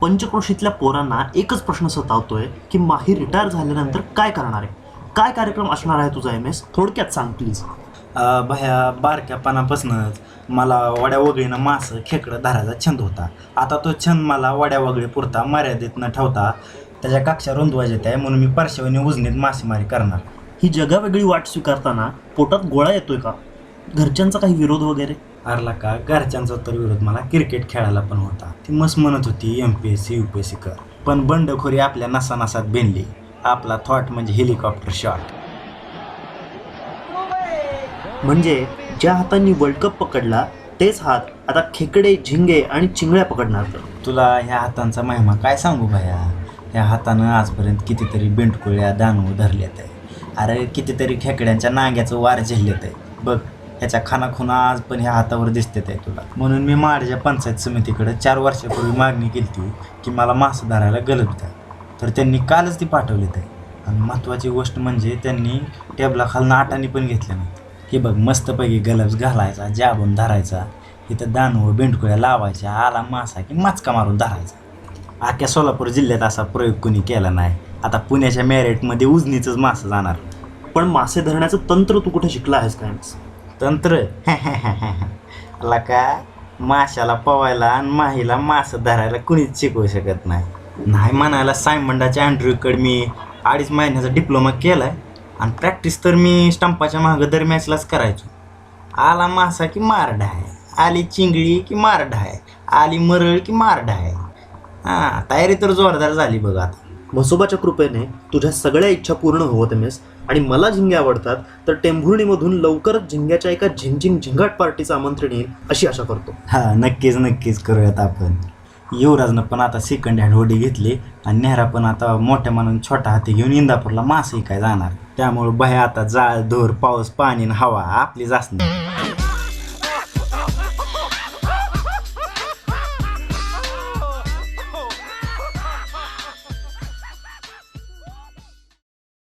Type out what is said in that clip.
पंचक्रोशीतल्या पोरांना एकच प्रश्न सतावतोय की माही रिटायर झाल्यानंतर काय करणार आहे, काय कार्यक्रम असणार आहे तुझा MS, थोडक्यात सांग प्लीज. भया बारक्यापणापासूनच मला वड्या वगळीनं मासं खेकडं धरायचा छंद होता. आता तो छंद मला वड्या वगळी पुरता मर्यादित न ठेवता त्याच्या कक्षा रुंदवायचे आहे, म्हणून मी परशेवणी उजनीत मासेमारी करणार. ही जगावेगळी वाट स्वीकारताना पोटात गोळा येतोय का? घरच्यांचा काही विरोध वगैरे? अरला का घरच्यांचा तर विरोध मला क्रिकेट खेळायला पण होता. ती मस्त म्हणत होती MPSC UPSC कर, पण बंडखोरी आपल्या नसानसात बेनली. आपला थॉट म्हणजे हेलिकॉप्टर शॉट. म्हणजे ज्या हातांनी वर्ल्ड कप पकडला तेच हात आता खेकडे, झिंगे आणि चिंगळ्या पकडणार. तर तुला ह्या हातांचा महिमा काय सांगू भया. ह्या हातानं आजपर्यंत कितीतरी बेंडकुळ्या दानव धरल्यात आहे. अरे कितीतरी खेकड्यांच्या नांग्याचं वार झेललेत आहे बघ. ह्याच्या खानाखुना आज पण ह्या हातावर दिसतेत आहे तुला. म्हणून मी माझ्या पंचायत समितीकडे 4 वर्षापूर्वी मागणी केली होती की मला मासं धरायला गलत द्या, तर त्यांनी कालच ती पाठवलीत आहे. आणि महत्त्वाची गोष्ट म्हणजे त्यांनी टेबलाखालनं आटाने पण घेतल्या नाहीत. हे बघ मस्तपैकी गलब्स घालायचा, जाबून धरायचा, इथं दानव बेंडकुळ्या लावायच्या, आला मासा की माचका मारून धरायचा. अख्ख्या सोलापूर जिल्ह्यात असा प्रयोग कोणी केला नाही. आता पुण्याच्या मेरिटमध्ये उजनीचंच मासं जाणार. पण मासे धरण्याचं तंत्र तू कुठे शिकला आहेस काय? तंत्र लका माशाला पवायला आणि माहीला मासं धरायला कुणीच शिकवू शकत नाही. नाही म्हणायला सायमंडाच्या अँड्रूकडे मी 2.5 महिन्याचा डिप्लोमा केला आहे आणि प्रॅक्टिस तर मी स्टंपाच्या मागं दर मॅचलाच करायचो. आला मासा की मारडा आहे, आली चिंगळी की मारडा आहे, आली मरळ की मारडा आहे. हां, तयारी तर जोरदार झाली बघ. आता म्हसोबाच्या कृपेने तुझ्या सगळ्या इच्छा पूर्ण होत MS. आणि मला झिंगे आवडतात, तर टेंभुर्णीमधून लवकरच झिंग्याच्या एका झिंगाट पार्टीचं आमंत्रण येईल अशी आशा करतो. हां, नक्कीच करूयात आपण. युवराजनं पण आता सेकंड हँड होडी घेतली आणि नेहरा पण आता मोठ्या मानून छोटा हाती घेऊन इंदापूरला मासे काय जाणार. त्यामुळे बाहेर आता जाळ, धूर, पाऊस, पाणी आणि हवा आपलीच असणार.